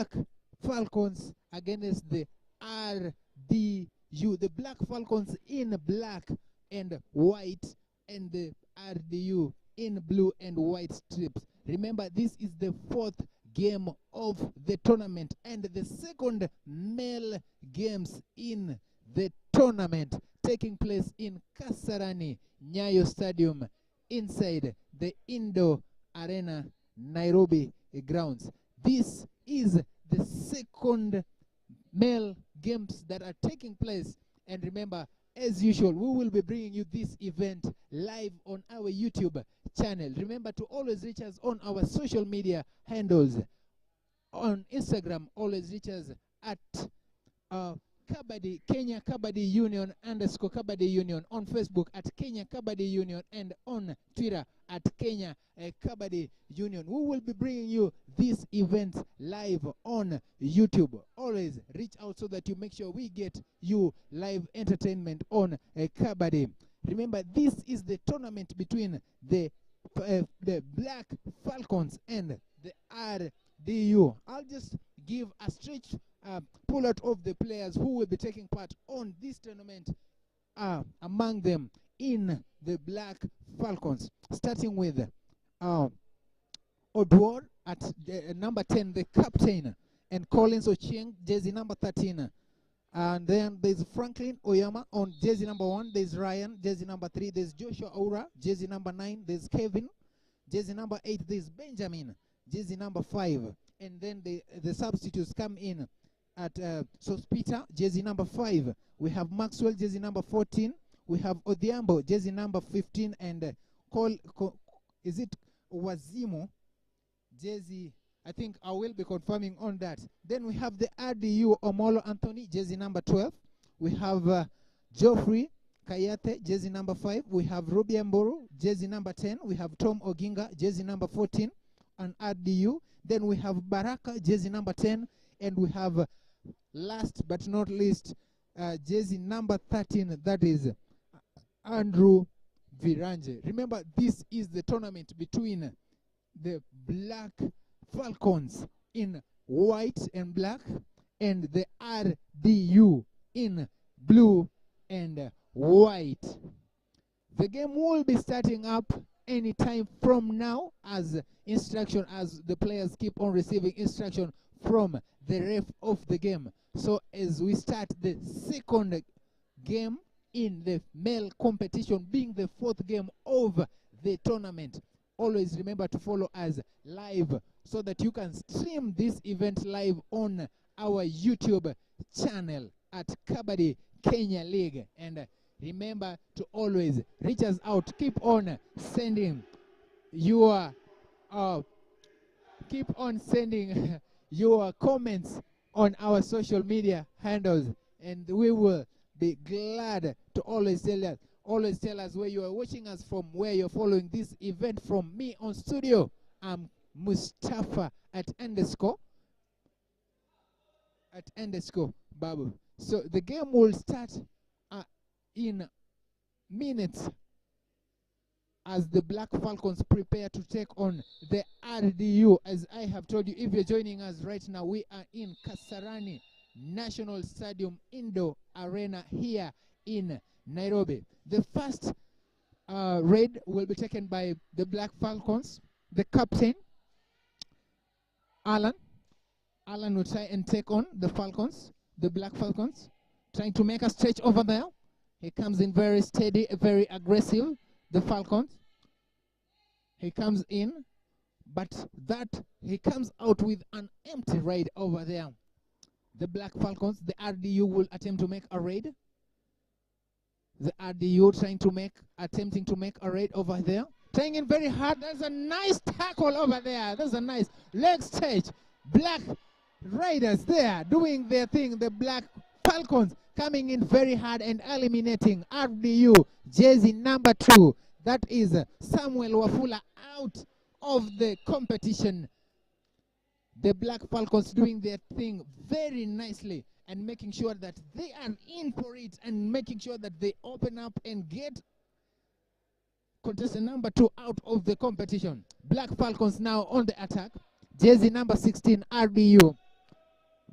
Black Falcons against the RDU. The Black Falcons in black and white, and the RDU in blue and white strips. Remember, this is the fourth game of the tournament and the second male games in the tournament, taking place in Kasarani Nyayo Stadium inside the Indo Arena Nairobi grounds. This is the second male games that are taking place, and remember, as usual, we will be bringing you this event live on our YouTube channel. Remember to always reach us on our social media handles. On Instagram, always reach us at Kabaddi, Kenya Kabaddi Union _ Kabaddi Union. On Facebook at Kenya Kabaddi Union, and on Twitter at Kenya Kabaddi Union. We will be bringing you this event live on YouTube. Always reach out so that you make sure we get you live entertainment on Kabaddi. Remember, this is the tournament between the Black Falcons and the RDU. I'll just give a straight pull out of the players who will be taking part on this tournament, among them in the Black Falcons, starting with Odwar at number 10, the captain, and Collins Ochieng, jersey number 13. And then there's Franklin Oyama on jersey number 1. There's Ryan, jersey number 3. There's Joshua Aura, jersey number 9. There's Kevin, jersey number 8. There's Benjamin, jersey number 5. And then the substitutes come in at Sospita, jersey number 5. We have Maxwell, jersey number 14. We have Odhiambo, jersey number 15. And is it Wazimo, jersey, I think I will be confirming on that. Then we have the RDU Omolo Anthony, jersey number 12. We have Geoffrey Kayate, jersey number 5. We have Ruby Mboro, jersey number 10. We have Tom Oginga, jersey number 14, on RDU. Then we have Baraka, jersey number 10. And we have, last but not least, jersey number 13, that is Andrew Viranje. Remember, this is the tournament between the Black Falcons in white and black and the RDU in blue and white. The game will be starting up anytime from now, as the players keep on receiving instruction from the ref of the game. So as we start the second game in the male competition, being the fourth game of the tournament, always remember to follow us live so that you can stream this event live on our YouTube channel at Kabaddi Kenya League. And remember to always reach us out. Keep on sending your your comments on our social media handles, and we will be glad to always tell us where you are watching us from, where you're following this event from. Me on studio, I'm Mustafa at _ Babu. So the game will start in minutes as the Black Falcons prepare to take on the RDU. As I have told you, if you're joining us right now, we are in Kasarani National Stadium Indo Arena here in Nairobi. The first raid will be taken by the Black Falcons. The captain, Alan will try and take on the Falcons, the Black Falcons, trying to make a stretch over there. He comes in very steady, very aggressive, the Falcons. He comes in, but he comes out with an empty raid over there. The Black Falcons, the RDU will attempt to make a raid. The RDU attempting to make a raid over there. Trying in very hard. There's a nice tackle over there. There's a nice leg stretch. Black Riders there doing their thing. The Black Falcons coming in very hard and eliminating RDU jersey number 2. That is Samuel Wafula out of the competition. The Black Falcons doing their thing very nicely and making sure that they are in for it and making sure that they open up and get contestant number 2 out of the competition. Black Falcons now on the attack. Jersey number 16, RDU.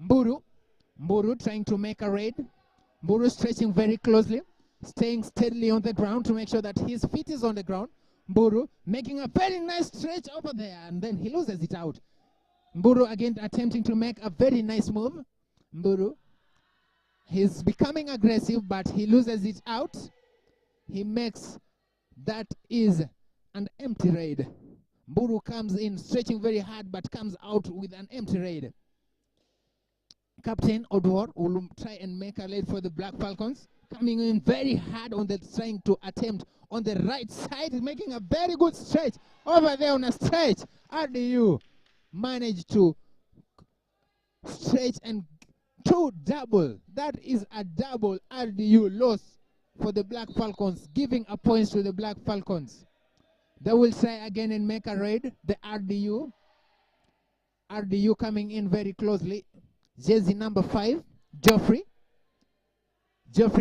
Mburu trying to make a raid. Mburu stretching very closely, staying steadily on the ground to make sure that his feet is on the ground. Mburu making a very nice stretch over there, and then he loses it out. Mburu again attempting to make a very nice move. Mburu, he's becoming aggressive, but he loses it out. He makes, that is an empty raid. Mburu comes in stretching very hard, but comes out with an empty raid. Captain Odwor will try and make a raid for the Black Falcons, coming in very hard on the, trying to attempt on the right side, making a very good stretch over there on a stretch. RDU managed to stretch and two double. That is a double RDU loss for the Black Falcons, giving a point to the Black Falcons. They will try again and make a raid. The RDU coming in very closely. Jersey number 5, Geoffrey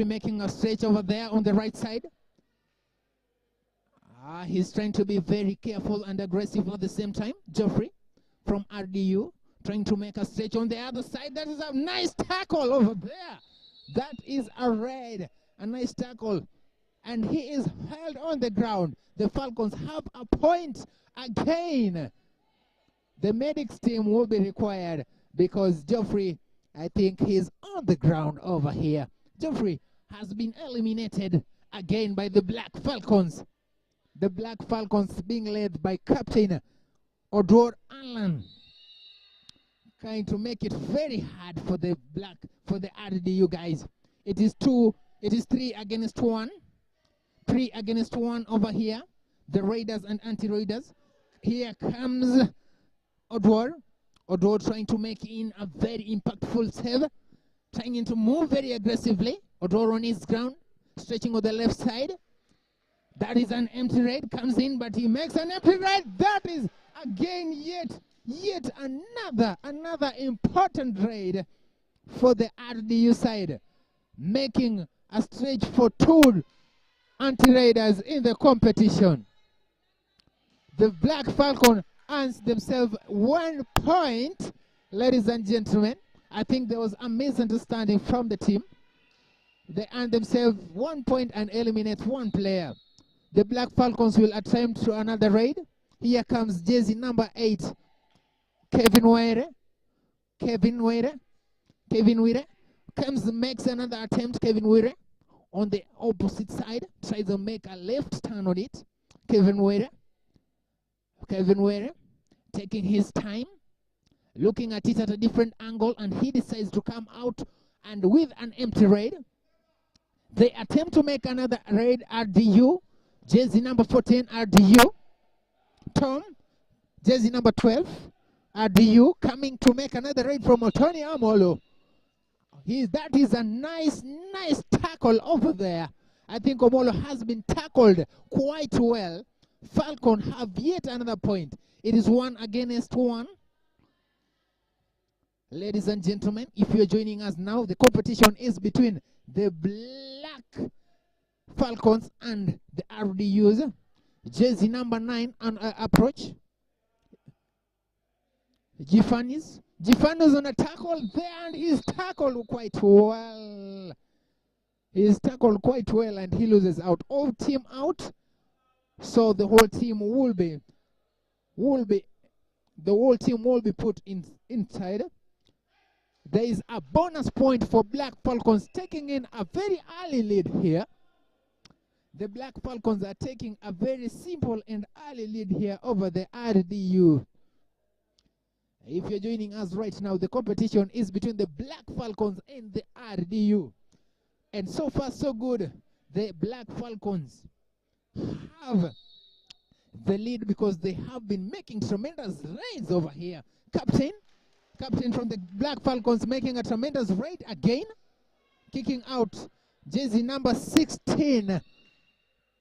making a stretch over there on the right side. He's trying to be very careful and aggressive at the same time. Geoffrey from RDU trying to make a stretch on the other side. That is a nice tackle over there. That is a raid, a nice tackle. And he is held on the ground. The Falcons have a point again. The medics team will be required because Geoffrey, I think he's on the ground over here. Geoffrey has been eliminated again by the Black Falcons. The Black Falcons being led by Captain Odwor Allen, trying to make it very hard for the RDU guys. It is 3 against 1. 3 against 1 over here. The Raiders and anti-Raiders. Here comes Odwor trying to make in a very impactful save, trying to move very aggressively. Odwor on his ground, stretching on the left side. That is an empty raid, comes in, but he makes an empty raid. That is again yet another important raid for the RDU side, making a stretch for 2 anti-raiders in the competition. The Black Falcon earns themselves 1 point. Ladies and gentlemen, I think there was a misunderstanding from the team. They earn themselves 1 point and eliminate 1 player. The Black Falcons will attempt to another raid. Here comes jersey number 8, Kevin Were makes another attempt. Kevin Were on the opposite side tries to make a left turn on it. Kevin Were taking his time, looking at it at a different angle, and he decides to come out and with an empty raid. They attempt to make another raid. RDU, jersey number 14, RDU. Tom, jersey number 12, RDU, coming to make another raid from Otoni Amolo. That is a nice tackle over there. I think Omolo has been tackled quite well. Falcon have yet another point. It is 1 against 1. Ladies and gentlemen, if you're joining us now, the competition is between the Black Falcons and the RDUs. Jersey number 9 on approach. Gifanis on a tackle there, and he's tackled quite well. He's tackled quite well, and he loses out. All team out. So the whole team will be put inside. There is a bonus point for Black Falcons taking in a very early lead here. The Black Falcons are taking a very simple and early lead here over the RDU. If you're joining us right now, the competition is between the Black Falcons and the RDU. And so far, so good. The Black Falcons have the lead because they have been making tremendous raids over here. Captain from the Black Falcons making a tremendous raid again, kicking out jersey number 16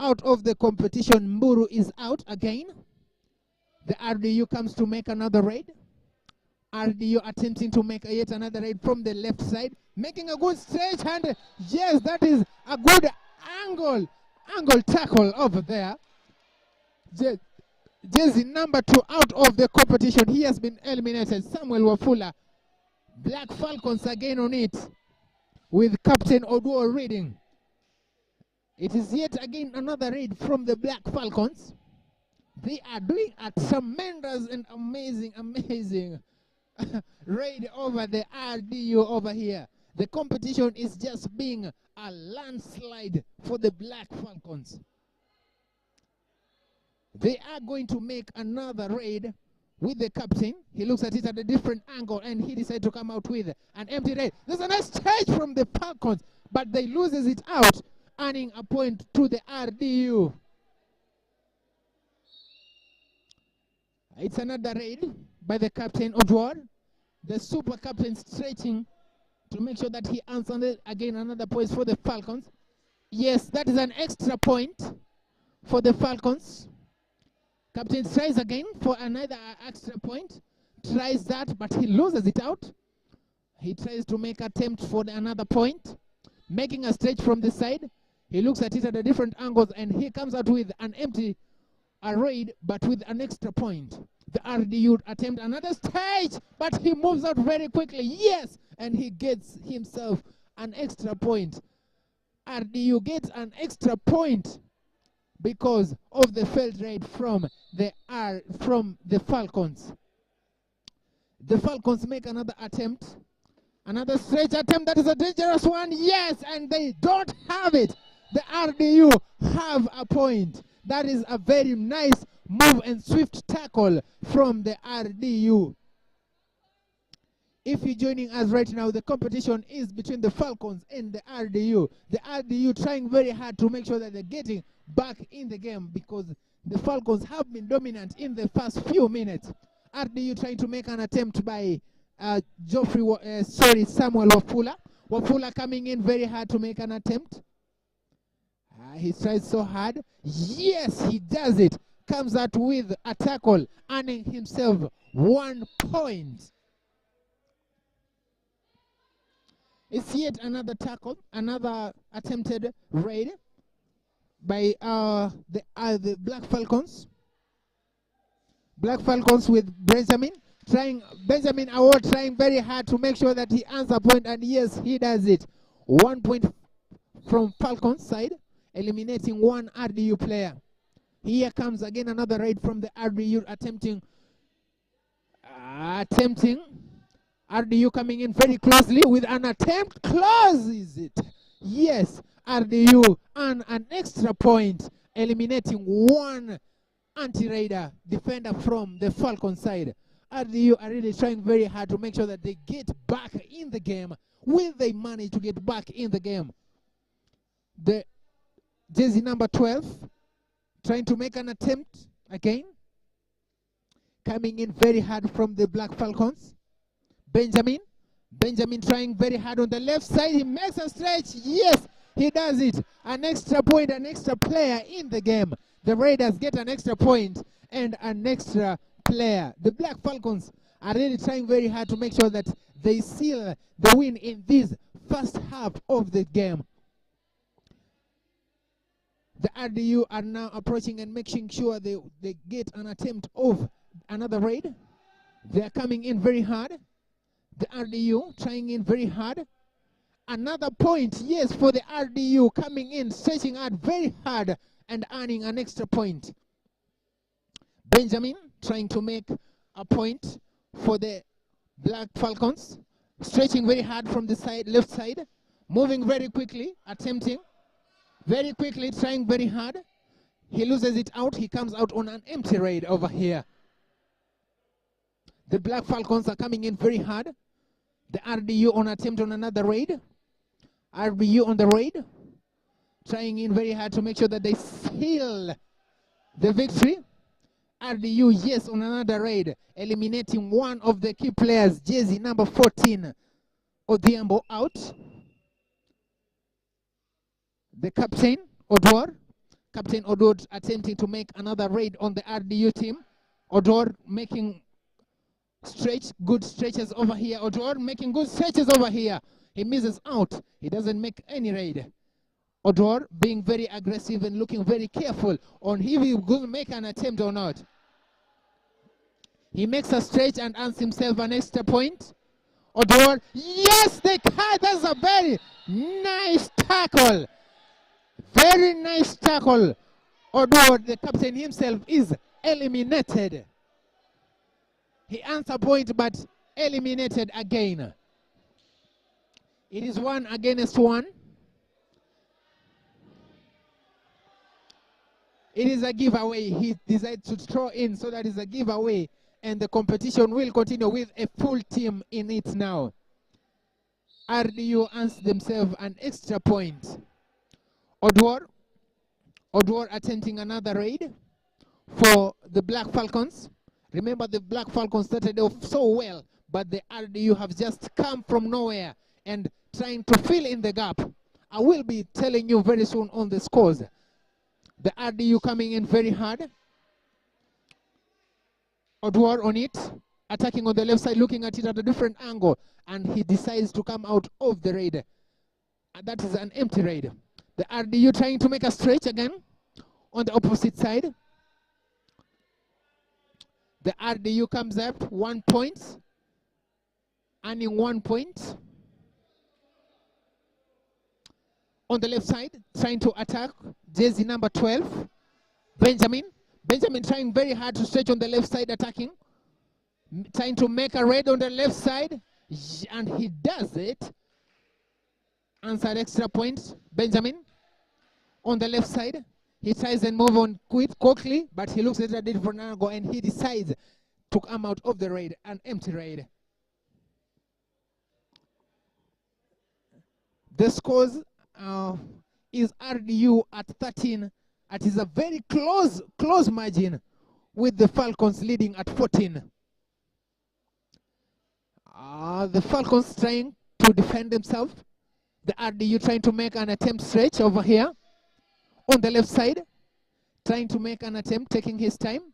out of the competition. Mburu is out again. The RDU comes to make another raid. RDU attempting to make yet another raid from the left side, making a good stretch, and yes, that is a good angle tackle over there. Jersey number 2 out of the competition. He has been eliminated. Samuel Wafula Black Falcons again on it with Captain Oduor reading. It is yet again another raid from the Black Falcons. They are doing a tremendous and amazing raid over the RDU over here. The competition is just being a landslide for the Black Falcons. They are going to make another raid with the captain. He looks at it at a different angle and he decided to come out with an empty raid. There's a nice charge from the Falcons, but they loses it out, earning a point to the RDU. It's another raid by the captain Oduor. The super captain stretching to make sure that he answers again. Another point for the Falcons. Yes, that is an extra point for the Falcons. Captain tries again for another extra point. Tries that, but he loses it out. He tries to make attempt for another point, making a stretch from the side. He looks at it at a different angles, and he comes out with an empty raid, but with an extra point. The RDU attempt another stage, but he moves out very quickly. Yes, and he gets himself an extra point. RDU gets an extra point because of the failed raid from the Falcons. The Falcons make another attempt, another stretch attempt. That is a dangerous one. Yes, and they don't have it. The RDU have a point. That is a very nice move and swift tackle from the RDU. If you're joining us right now, the competition is between the Falcons and the RDU. The RDU trying very hard to make sure that they're getting back in the game because the Falcons have been dominant in the first few minutes. RDU trying to make an attempt by Samuel Wafula. Wafula coming in very hard to make an attempt. He tries so hard. Yes, he does it. Comes out with a tackle, earning himself 1 point. It's yet another tackle, another attempted raid by the Black Falcons. Black Falcons with Benjamin Award trying very hard to make sure that he earns a point, and yes, he does it. 1 point from Falcons side, eliminating one RDU player. Here comes again another raid from the RDU attempting RDU coming in very closely with an attempt. Closes it. Yes, RDU and an extra point, eliminating one anti-raider defender from the Falcon side. RDU are really trying very hard to make sure that they get back in the game. Will they manage to get back in the game? The jersey number 12 trying to make an attempt again. Coming in very hard from the Black Falcons. Benjamin trying very hard on the left side. He makes a stretch. Yes, he does it. An extra point, an extra player in the game. The Raiders get an extra point and an extra player. The Black Falcons are really trying very hard to make sure that they seal the win in this first half of the game. The RDU are now approaching and making sure they get an attempt of another raid. They are coming in very hard. The RDU trying in very hard. Another point, yes, for the RDU coming in, stretching out very hard and earning an extra point. Benjamin trying to make a point for the Black Falcons, stretching very hard from the side, left side, moving very quickly, attempting very quickly, trying very hard. He loses it out. He comes out on an empty raid over here. The Black Falcons are coming in very hard. The RDU on attempt on another raid. RDU on the raid, trying in very hard to make sure that they seal the victory. RDU, yes, on another raid, eliminating one of the key players, jersey number 14, Odhiambo, out. The captain, Captain Oduor attempting to make another raid on the RDU team. Oduor making good stretches over here. Oduor making good stretches over here. He misses out. He doesn't make any raid. Oduor being very aggressive and looking very careful on if he's going to make an attempt or not. He makes a stretch and earns himself an extra point Odwar, yes, they catch. That's a very nice tackle. Very nice tackle. Odwar, the captain himself, is eliminated. He earns a point, but eliminated again. It is 1 against 1. It is a giveaway. He decided to throw in, so that is a giveaway. And the competition will continue with a full team in it now. RDU earns themselves an extra point. Odwar attempting another raid for the Black Falcons. Remember, the Black Falcons started off so well, but the RDU have just come from nowhere and trying to fill in the gap. I will be telling you very soon on the scores. The RDU coming in very hard. Odwar on it, attacking on the left side, looking at it at a different angle, and he decides to come out of the raid. And that is an empty raid. The RDU trying to make a stretch again on the opposite side. The RDU comes up 1 point, earning 1 point. On the left side, trying to attack, jersey number 12, Benjamin. Benjamin trying very hard to stretch on the left side, attacking. Trying to make a raid on the left side, and he does it. Answered extra point, Benjamin. On the left side, he tries and move on quickly, but he looks at a different angle, and he decides to come out of the raid, an empty raid. The scores is RDU at 13. It is a very close margin, with the Falcons leading at 14. The Falcons trying to defend themselves. The RDU trying to make an attempt stretch over here. On the left side, trying to make an attempt, taking his time.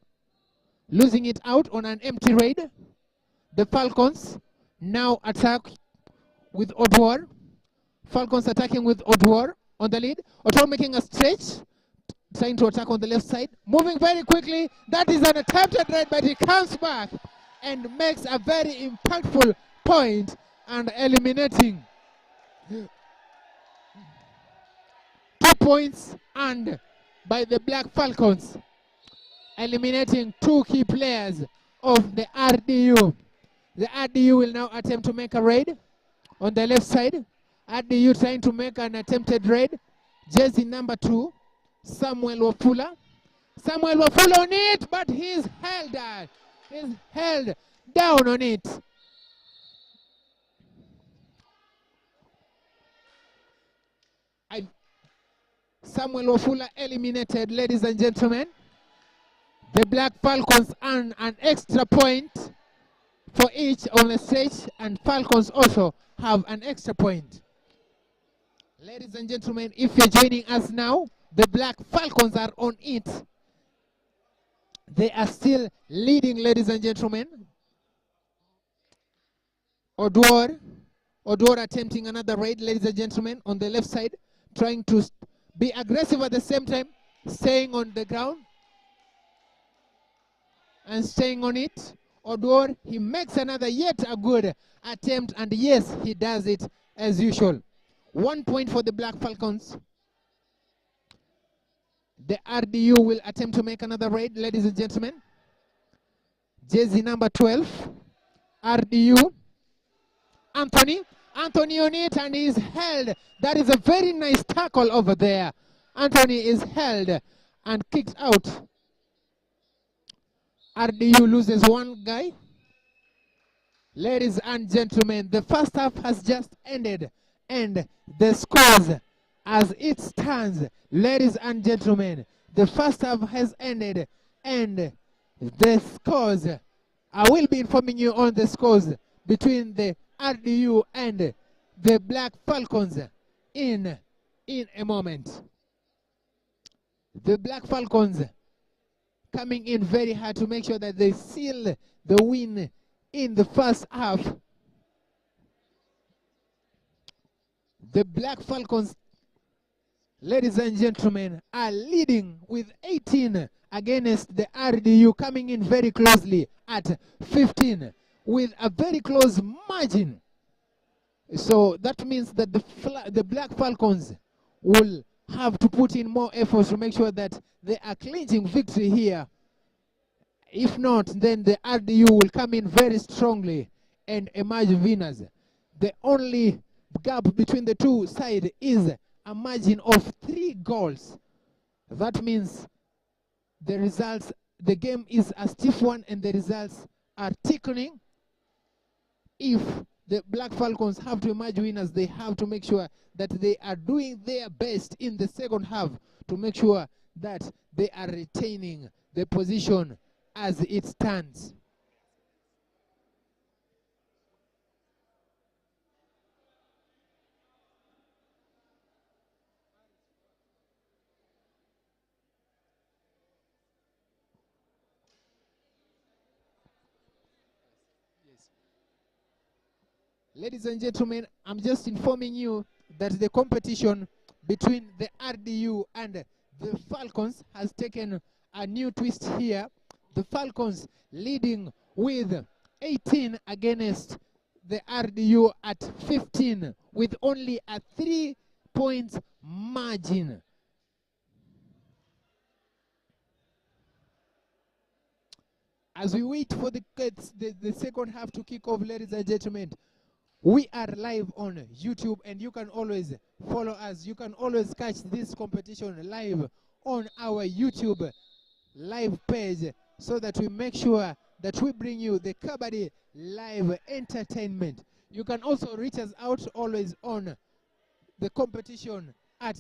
Losing it out on an empty raid. The Falcons now attack with Odwar. Falcons attacking with Odwar on the lead. Odwar making a stretch, trying to attack on the left side. Moving very quickly. That is an attempted raid, but he comes back and makes a very impactful point and eliminating 2 points and by the Black Falcons, eliminating 2 key players of the RDU. The RDU will now attempt to make a raid on the left side. RDU trying to make an attempted raid. Jersey number 2, Samuel Wafula. Samuel Wafula on it, but he's held down on it. Samuel Wafula eliminated, ladies and gentlemen. The Black Falcons earn an extra point for each on the stage, and Falcons also have an extra point. Ladies and gentlemen, if you're joining us now, the Black Falcons are on it. They are still leading, ladies and gentlemen. Odwar attempting another raid, ladies and gentlemen, on the left side, trying to be aggressive at the same time, staying on the ground and staying on it. Odwar, he makes another yet a good attempt, and yes, he does it as usual. 1 point for the Black Falcons. The RDU will attempt to make another raid, ladies and gentlemen. Jersey number 12, RDU. Anthony on it, and he's held. That is a very nice tackle over there. Anthony is held and kicked out. RDU loses 1 guy. Ladies and gentlemen, the first half has just ended, and the scores as it stands, ladies and gentlemen, the first half has ended, and the scores, I will be informing you on the scores between the RDU and the Black Falcons in a moment. The Black Falcons coming in very hard to make sure that they seal the win in the first half. The Black Falcons, ladies and gentlemen, are leading with 18 against the RDU, coming in very closely at 15 with a very close margin So that means that the Black Falcons will have to put in more efforts to make sure that they are clinching victory here. If not, then the RDU will come in very strongly and emerge winners. The only gap between the two sides is a margin of 3 goals. That means the results, the game is a stiff one and the results are ticking. If the Black Falcons have to emerge winners, they have to make sure that they are doing their best in the second half to make sure that they are retaining the position as it stands. Ladies and gentlemen, I'm just informing you that the competition between the RDU and the Falcons has taken a new twist here. The Falcons leading with 18 against the RDU at 15 with only a 3 points margin. As we wait for the second half to kick off, ladies and gentlemen, we are live on YouTube and you can always follow us. You can always catch this competition live on our YouTube live page so that we make sure that we bring you the Kabaddi live entertainment. You can also reach us out always on the competition at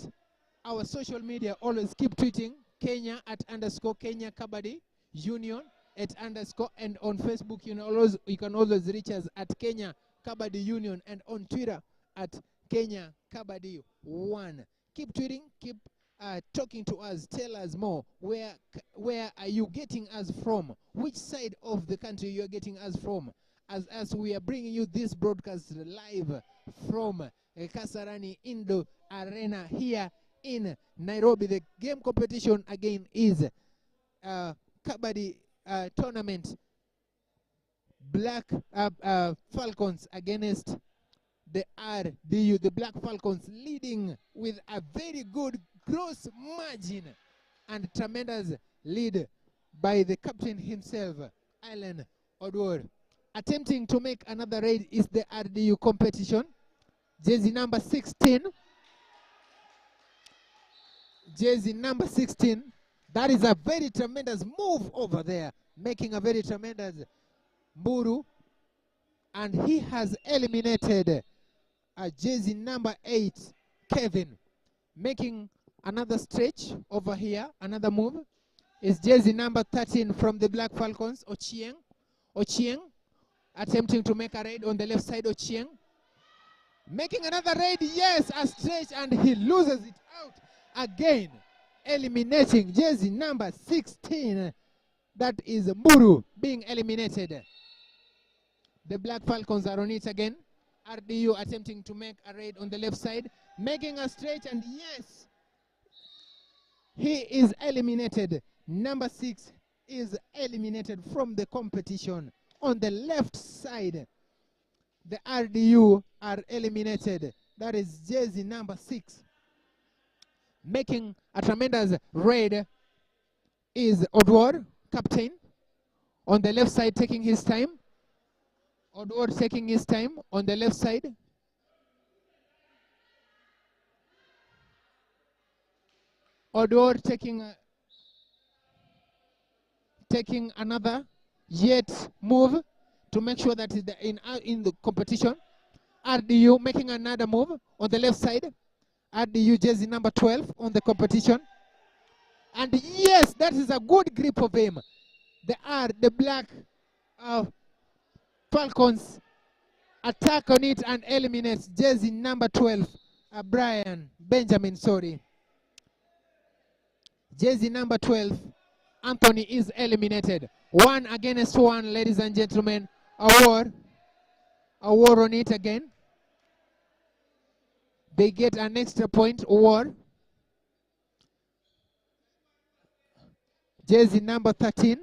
our social media. Always keep tweeting Kenya at _Kenya Kabaddi Union at _ and on Facebook you can always reach us at Kenya Kabaddi Union and on Twitter at Kenya Kabaddi 1. Keep tweeting, keep talking to us, tell us more. Where are you getting us from? Which side of the country you are getting us from? As we are bringing you this broadcast live from Kasarani Indo Arena here in Nairobi. The game competition again is Kabaddi tournament. Black Falcons against the RDU. The Black Falcons leading with a very good gross margin and tremendous lead by the captain himself, Alan Odwor. Attempting to make another raid is the RDU competition. Jersey number 16. Jersey number 16. That is a very tremendous move over there, making a very tremendous Mburu, and he has eliminated jersey number 8, Kevin. Making another stretch over here, another move is jersey number 13 from the Black Falcons, Ochieng. Ochieng attempting to make a raid on the left side, Ochieng. Making another raid, yes, a stretch, and he loses it out again. Eliminating jersey number 16, that is Mburu being eliminated. The Black Falcons are on it again. RDU attempting to make a raid on the left side, making a stretch, and yes, he is eliminated. Number 6 is eliminated from the competition. On the left side, the RDU are eliminated. That is jersey number 6. Making a tremendous raid is Odwor, captain. On the left side, taking his time. Odwor taking his time on the left side. Odwor taking another yet move to make sure that in the competition. RDU making another move on the left side. RDU jersey number 12 on the competition. And yes, that is a good grip of him. The Black Falcons attack on it and eliminates jersey number 12, Benjamin, sorry. Jersey number 12, Anthony is eliminated. 1 against 1, ladies and gentlemen. A war on it again. They get an extra point, war. Jersey number 13.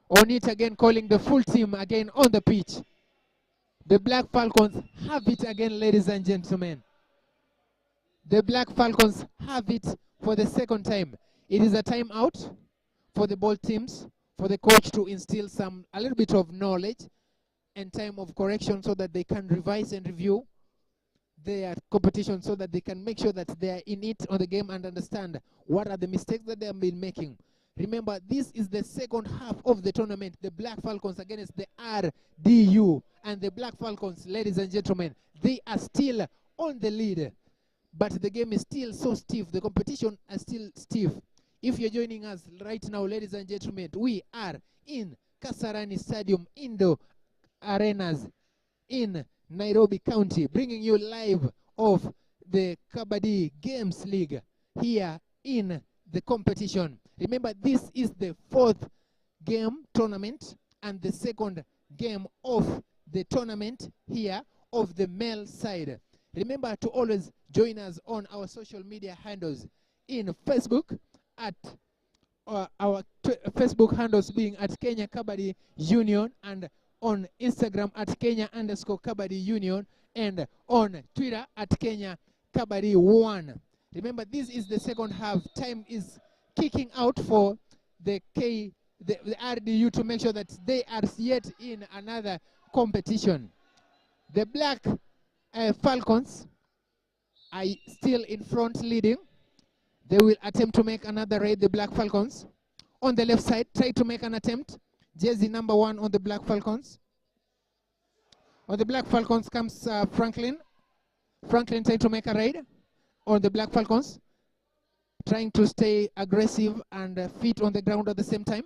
On it again, calling the full team again on the pitch. The Black Falcons have it again, ladies and gentlemen. The Black Falcons have it for the second time. It is a timeout for the ball teams, for the coach to instill a little bit of knowledge and time of correction so that they can revise and review their competition, so that they can make sure that they are in it on the game and understand what are the mistakes that they have been making. Remember, this is the second half of the tournament. The Black Falcons against the RDU. And the Black Falcons, ladies and gentlemen, they are still on the lead. But the game is still so stiff. The competition is still stiff. If you're joining us right now, ladies and gentlemen, we are in Kasarani Stadium Indo Arenas in Nairobi County, bringing you live of the Kabaddi Games League here in the competition. Remember, this is the fourth game tournament and the second game of the tournament here of the male side. Remember to always join us on our social media handles in Facebook at our Facebook handles being at Kenya Kabaddi Union, and on Instagram at Kenya_Kabaddi Union, and on Twitter at Kenya Kabaddi 1. Remember, this is the second half. Time is kicking out for the RDU to make sure that they are yet in another competition. The Black Falcons are still in front leading. They will attempt to make another raid, the Black Falcons. On the left side, try to make an attempt. Jersey number 1 on the Black Falcons. On the Black Falcons comes Franklin. Franklin trying to make a raid on the Black Falcons, trying to stay aggressive and feet on the ground at the same time.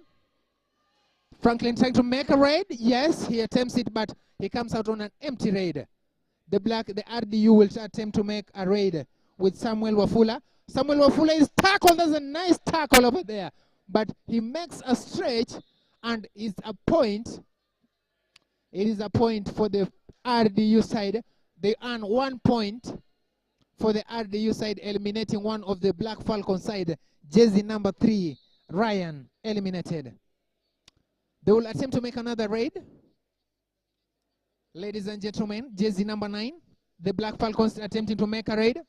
Franklin trying to make a raid. Yes, he attempts it, but he comes out on an empty raid. The RDU will attempt to make a raid with Samuel Wafula. Samuel Wafula is tackled. There's a nice tackle over there, but he makes a stretch, and it's a point. It is a point for the RDU side. They earn 1 point for the RDU side, eliminating one of the Black Falcon side. Jersey number 3, Ryan, eliminated. They will attempt to make another raid. Ladies and gentlemen, jersey number 9, the Black Falcons attempting to make a raid.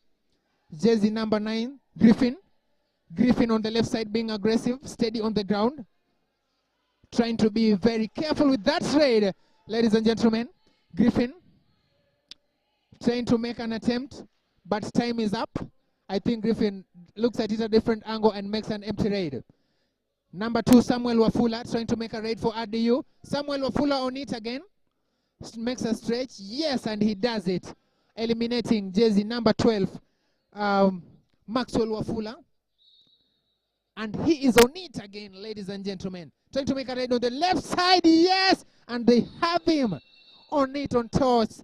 Jersey number 9, Griffin. Griffin on the left side being aggressive, steady on the ground. Trying to be very careful with that raid. Ladies and gentlemen, Griffin trying to make an attempt, but time is up. I think Griffin looks at it a different angle and makes an empty raid. Number 2, Samuel Wafula trying to make a raid for RDU. Samuel Wafula on it again. Makes a stretch. Yes, and he does it. Eliminating jersey number 12, Maxwell Wafula. And he is on it again, ladies and gentlemen. Trying to make a raid on the left side. Yes, and they have him on it on toss.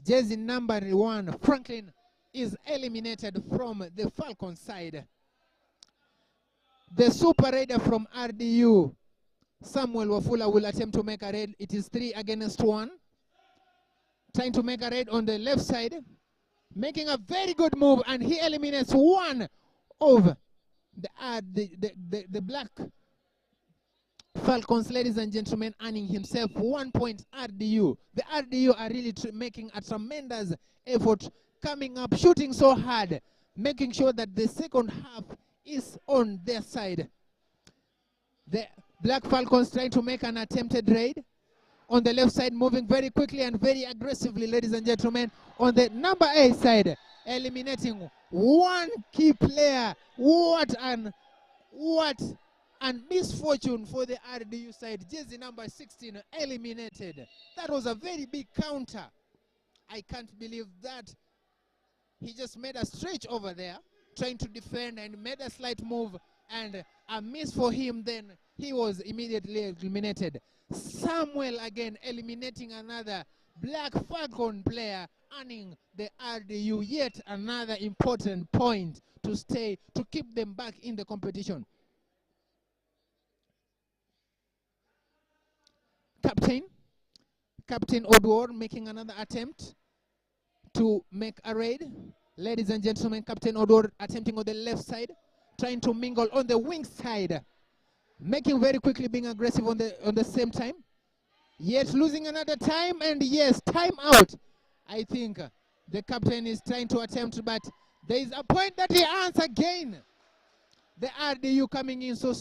Jersey number 1, Franklin, is eliminated from the Falcon side. The super raider from RDU, Samuel Wafula, will attempt to make a raid. It is 3 against 1. Trying to make a raid on the left side. Making a very good move, and he eliminates one of the Black Falcons, ladies and gentlemen, earning himself 1 point. RDU. The RDU are really making a tremendous effort, coming up, shooting so hard, making sure that the second half is on their side. The Black Falcons trying to make an attempted raid on the left side, moving very quickly and very aggressively, ladies and gentlemen. On the number 8 side, eliminating one key player. What an misfortune for the RDU side. Jersey number 16 eliminated. That was a very big counter. I can't believe that. He just made a stretch over there, trying to defend, and made a slight move, and a miss for him. Then he was immediately eliminated. Samuel again eliminating another Black Falcon player, earning the RDU yet another important point to keep them back in the competition. Captain Odwor making another attempt to make a raid. Ladies and gentlemen, Captain Odwor attempting on the left side, trying to mingle on the wing side, making very quickly, being aggressive on the same time. Yet losing another time, and yes, time out. I think the captain is trying to attempt, but there is a point that he earns again. The RDU coming in so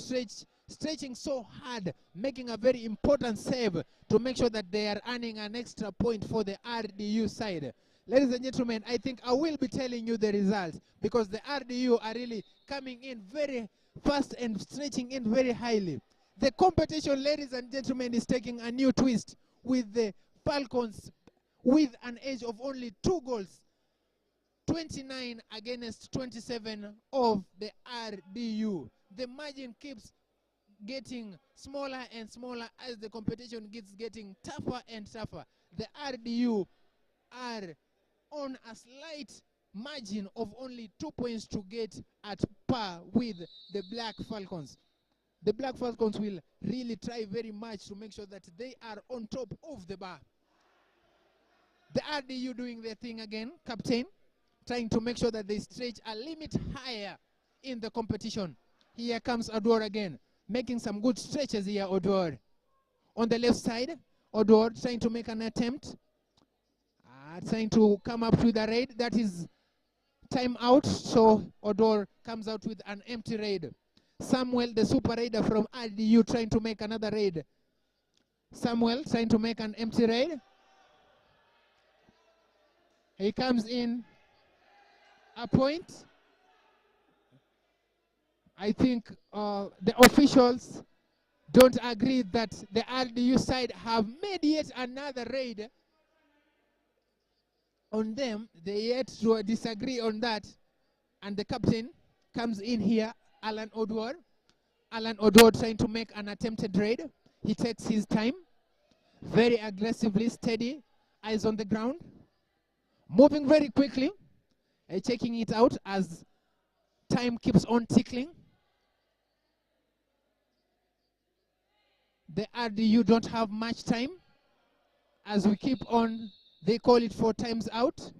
stretching so hard, making a very important save to make sure that they are earning an extra point for the RDU side. Ladies and gentlemen, I think I will be telling you the results because the RDU are really coming in very fast and stretching in very highly. The competition, ladies and gentlemen, is taking a new twist with the Falcons with an edge of only 2 goals. 29 against 27 of the RDU. The margin keeps getting smaller and smaller as the competition keeps getting tougher and tougher. The RDU are on a slight margin of only 2 points to get at par with the Black Falcons. The Black Falcons will really try very much to make sure that they are on top of the bar. The RDU doing their thing again, captain, trying to make sure that they stretch a limit higher in the competition. Here comes Odor again, making some good stretches here, Odor. On the left side, Odor trying to make an attempt, trying to come up with a raid. That is time out, so Odor comes out with an empty raid. Samuel, the super raider from RDU, trying to make another raid. Samuel trying to make an empty raid. He comes in a point. I think the officials don't agree that the RDU side have made yet another raid on them. They yet to disagree on that. And the captain comes in here, Alan Odwar. Alan Odwar trying to make an attempted raid. He takes his time, very aggressively, steady, eyes on the ground, moving very quickly, checking it out as time keeps on tickling. The RDU don't have much time as we keep on, they call it 4 times out.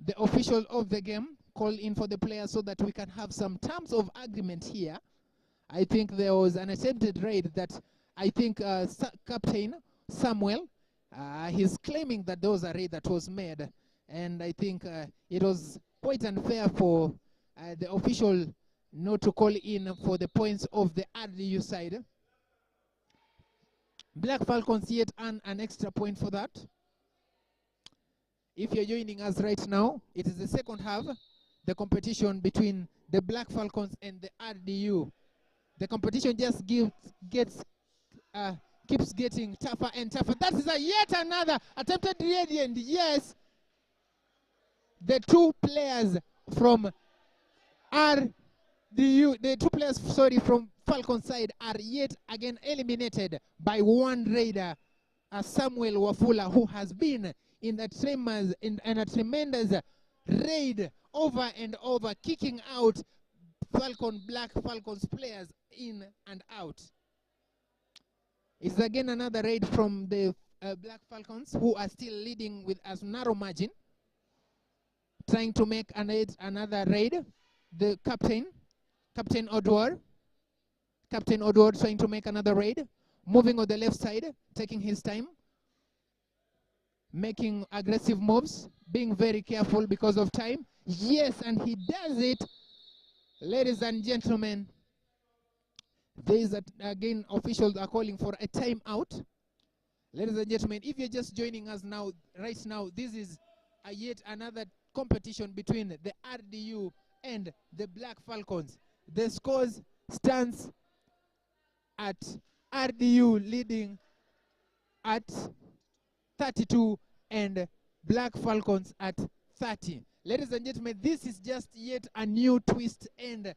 The official of the game call in for the players so that we can have some terms of agreement here. I think there was an attempted raid that I think Captain Samuel, he's claiming that there was a raid that was made. And I think it was quite unfair for the official not to call in for the points of the RDU side. Black Falcons yet earn an extra point for that. If you're joining us right now, it is the second half, the competition between the Black Falcons and the RDU. The competition just keeps getting tougher and tougher. That is yet another attempted gradient. Yes, the 2 players from RDU, from Falcon side are yet again eliminated by one raider, Samuel Wafula, who has been in a tremendous raid over and over, kicking out Black Falcons players in and out. It's again another raid from the Black Falcons, who are still leading with a narrow margin, trying to make another raid. The Captain Odwar trying to make another raid, moving on the left side, taking his time, making aggressive moves, being very careful because of time. Yes, and he does it. Ladies and gentlemen, there is again, officials are calling for a timeout. Ladies and gentlemen, if you're just joining us now, right now, this is yet another competition between the RDU and the Black Falcons. The scores stands at RDU leading at 32 and Black Falcons at 30. Ladies and gentlemen, this is just yet a new twist, and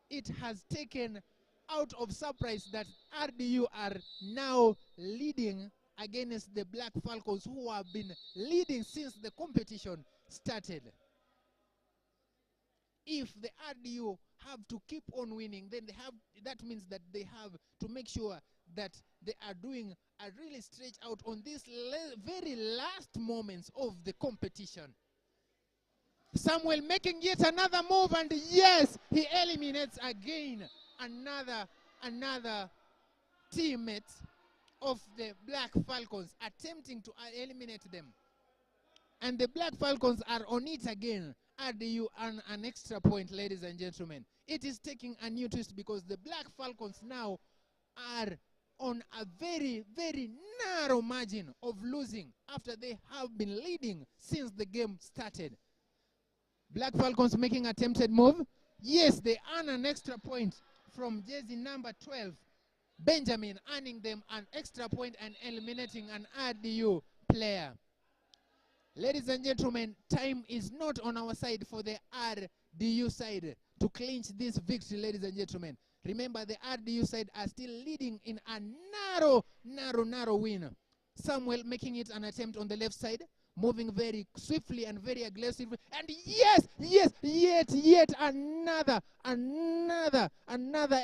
it has taken out of surprise that RDU are now leading against the Black Falcons, who have been leading since the competition started. If the RDU have to keep on winning, then that means that they have to make sure that they are doing a really stretch out on these very last moments of the competition. Samuel making yet another move, and yes, he eliminates again another teammates of the Black Falcons, attempting to eliminate them. And the Black Falcons are on it again. RDU an extra point, ladies and gentlemen. It is taking a new twist because the Black Falcons now are on a very, very narrow margin of losing after they have been leading since the game started. Black Falcons making attempted move. Yes, they earn an extra point from jersey number 12. Benjamin earning them an extra point and eliminating an RDU player. Ladies and gentlemen, time is not on our side for the RDU side to clinch this victory, ladies and gentlemen. Remember, the RDU side are still leading in a narrow win. Samuel making it an attempt on the left side, moving very swiftly and very aggressively. And yes, yet another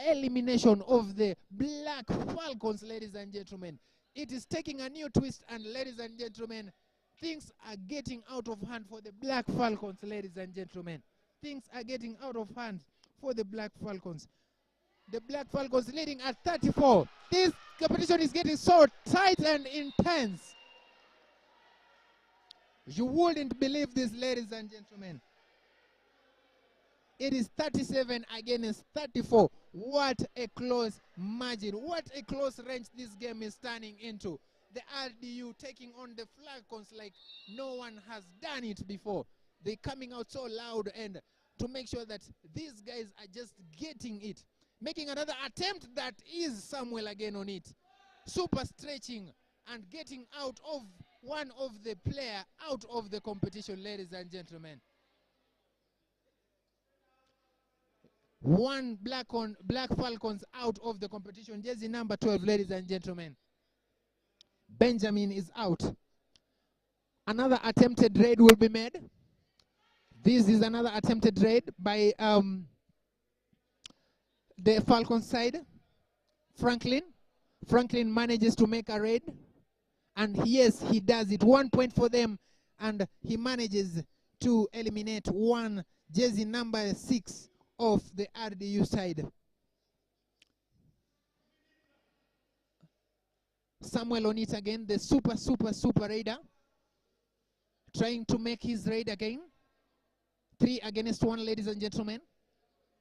elimination of the Black Falcons, ladies and gentlemen. It is taking a new twist, and ladies and gentlemen, things are getting out of hand for the Black Falcons, ladies and gentlemen. Things are getting out of hand for the Black Falcons. The Black Falcons leading at 34. This competition is getting so tight and intense. You wouldn't believe this, ladies and gentlemen. It is 37 against 34. What a close margin. What a close range this game is turning into. The RDU taking on the Falcons like no one has done it before. They're coming out so loud and to make sure that these guys are just getting it. Making another attempt that is Samuel again on it. Super stretching and getting out of one of the player out of the competition, ladies and gentlemen. One Black Falcons out of the competition. Jersey number 12, ladies and gentlemen. Benjamin is out. Another attempted raid will be made. This is another attempted raid by the Falcon side. Franklin manages to make a raid. And yes, he does it. 1 point for them. And he manages to eliminate one jersey number 6 of the RDU side. Samuel on it again, the super raider. Trying to make his raid again. 3 against 1, ladies and gentlemen.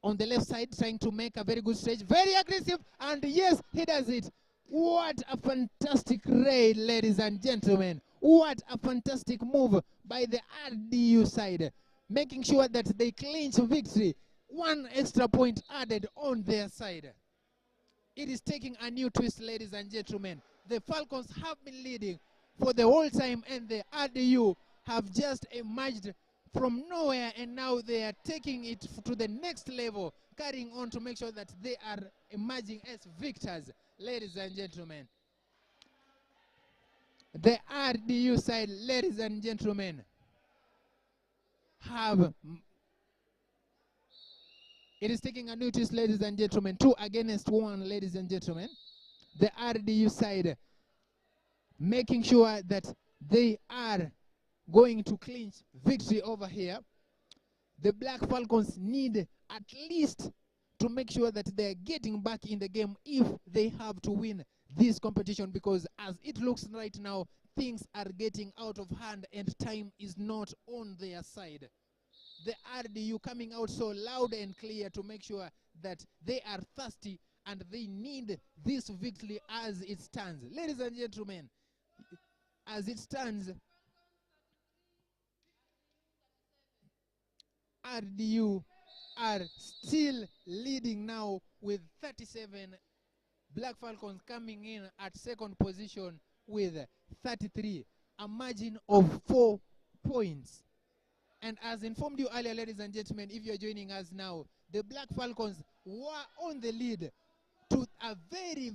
On the left side, trying to make a very good stretch. Very aggressive, and yes, he does it. What a fantastic raid, ladies and gentlemen. What a fantastic move by the RDU side. Making sure that they clinch victory. 1 extra point added on their side. It is taking a new twist, ladies and gentlemen. The Falcons have been leading for the whole time, and the RDU have just emerged from nowhere, and now they are taking it to the next level, carrying on to make sure that they are emerging as victors, ladies and gentlemen. The RDU side, ladies and gentlemen, it is taking a new twist, ladies and gentlemen. 2 against 1, ladies and gentlemen. The RDU side making sure that they are going to clinch victory over here. The Black Falcons need at least to make sure that they're getting back in the game if they have to win this competition, because as it looks right now, things are getting out of hand and time is not on their side. The RDU coming out so loud and clear to make sure that they are thirsty and they need this victory as it stands. Ladies and gentlemen, as it stands, RDU are still leading now with 37. Black Falcons coming in at second position with 33, a margin of 4 points. And as informed you earlier, ladies and gentlemen, if you're joining us now, the Black Falcons were on the lead to a very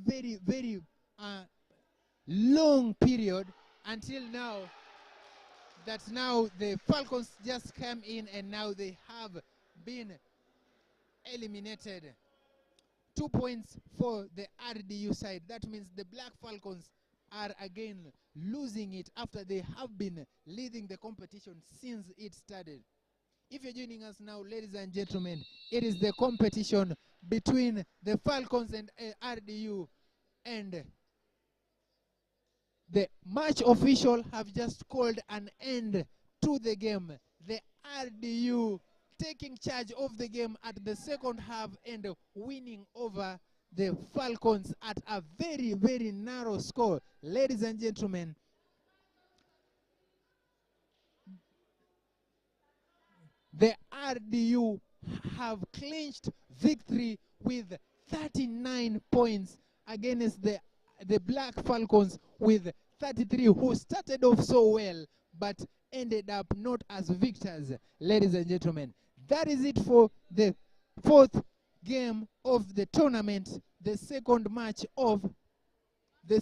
long period until now. That now the Falcons just came in and now they have been eliminated. 2 points for the RDU side. That means the Black Falcons are again losing it after they have been leading the competition since it started. If you're joining us now, ladies and gentlemen, it is the competition between the Falcons and RDU. And the match official have just called an end to the game. The RDU taking charge of the game at the second half and winning over the Falcons at a very, very narrow score. Ladies and gentlemen, the RDU have clinched victory with 39 points against the Black Falcons with 33, who started off so well but ended up not as victors. Ladies and gentlemen, that is it for the fourth game of the tournament, the second match of the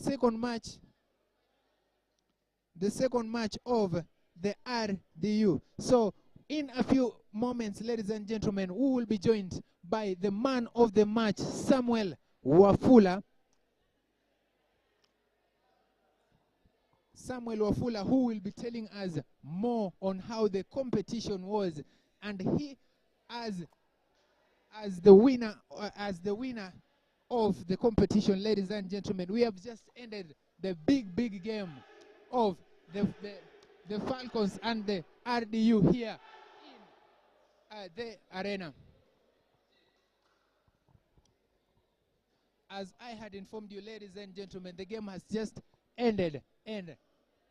RDU. So in a few moments, ladies and gentlemen, we will be joined by the man of the match, Samuel Wafula. Samuel Wafula, who will be telling us more on how the competition was, and he, as the winner of the competition, ladies and gentlemen, we have just ended the big game of the Falcons and the RDU here in the arena. As I had informed you, ladies and gentlemen, the game has just ended, and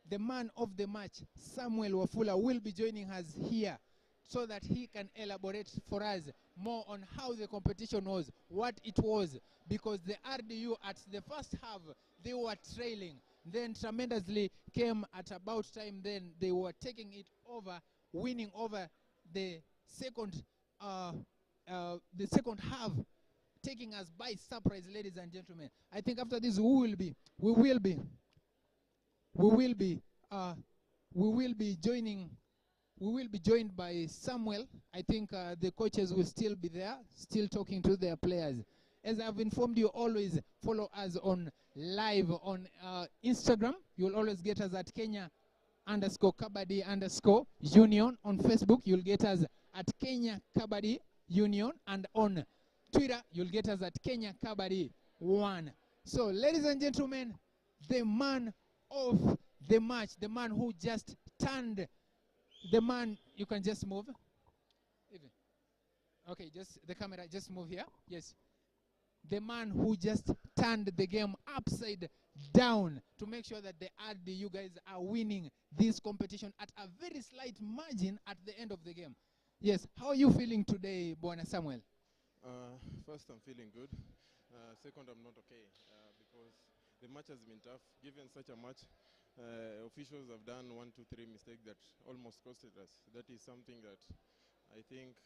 the man of the match, Samuel Wafula, will be joining us here so that he can elaborate for us more on how the competition was, what it was, because the RDU at the first half, they were trailing, then tremendously came at about time, then they were taking it over, winning over the second half, taking us by surprise, ladies and gentlemen. I think after this we will be joined by Samuel. I think the coaches will still be there, still talking to their players. As I've informed you, always follow us on live on Instagram. You'll always get us at Kenya_Kabaddi_Union. On Facebook, you'll get us at Kenya Kabaddi Union, and on Twitter, you'll get us at Kenya Kabaddi 1. So, ladies and gentlemen, the man of the match, the man who just turned, the man, you can just move. Even. Okay, just the camera, just move here. Yes. The man who just turned the game upside down to make sure that the RDU guys are winning this competition at a very slight margin at the end of the game. Yes, how are you feeling today, Bwana Samuel? First, I'm feeling good. Second, I'm not okay because the match has been tough. Given such a match, officials have done 1, 2, 3 mistakes that almost costed us. That is something that I think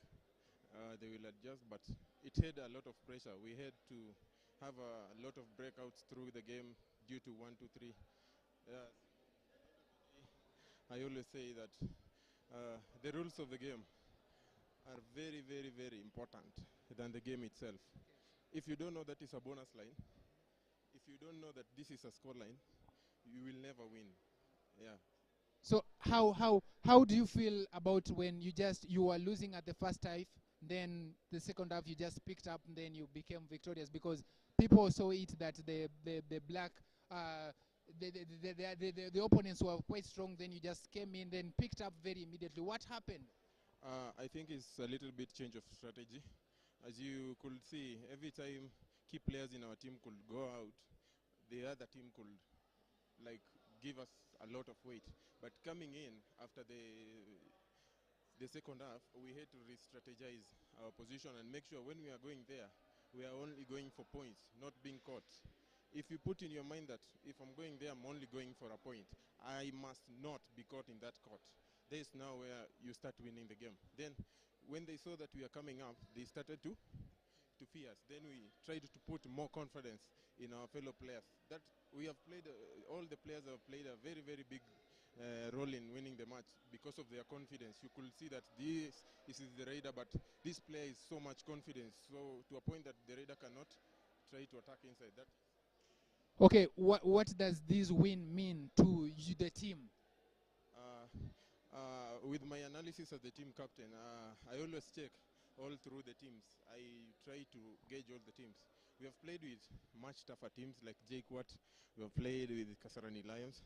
they will adjust, but it had a lot of pressure. We had to have a lot of breakouts through the game due to 1, 2, 3. I always say that the rules of the game are very, very, very important than the game itself. If you don't know that it's a bonus line, if you don't know that this is a score line, you will never win. Yeah. So how do you feel about when you were losing at the first half, then the second half you just picked up and then you became victorious? Because people saw it that the black the opponents were quite strong, then you just came in, then picked up very immediately. What happened? I think it's a little bit change of strategy. As you could see, every time key players in our team could go out, the other team could like give us a lot of weight. But coming in after the second half, we had to re-strategize our position and make sure when we are going there, we are only going for points, not being caught. If you put in your mind that if I'm going there, I'm only going for a point, I must not be caught in that court. This is now where you start winning the game. Then when they saw that we are coming up, they started to fear us. Then we tried to put more confidence in our fellow players. That we have played, all the players have played a very, very big role in winning the match because of their confidence. You could see that this is the Raider, but this player is so much confidence, so to a point that the Raider cannot try to attack inside that. Okay, what does this win mean to you, the team? With my analysis as the team captain, I always check all through the teams. I try to gauge all the teams. We have played with much tougher teams like JKUAT. We have played with Kasarani Lions.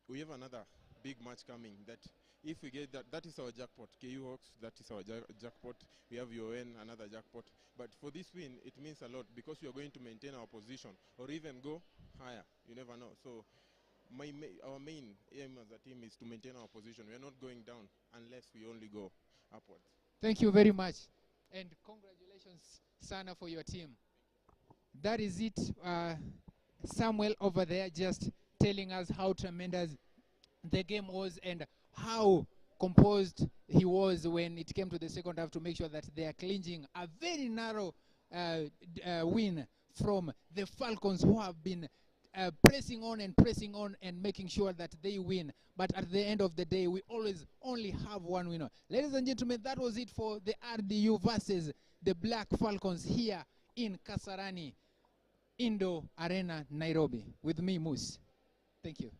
We have another big match coming that if we get that is our jackpot. KU Hawks, that is our jackpot. We have UN, another jackpot. But for this win, it means a lot because we are going to maintain our position or even go higher. You never know. So our main aim as a team is to maintain our position. We are not going down unless we only go upwards. Thank you very much. And congratulations, Sana, for your team. That is it. Samuel over there just telling us how tremendous the game was and how composed he was when it came to the second half to make sure that they are clinching a very narrow win from the Falcons, who have been pressing on and making sure that they win. But at the end of the day, we always only have one winner. Ladies and gentlemen, that was it for the RDU versus the Black Falcons here in Kasarani Indo Arena, Nairobi. With me, Moose. Thank you.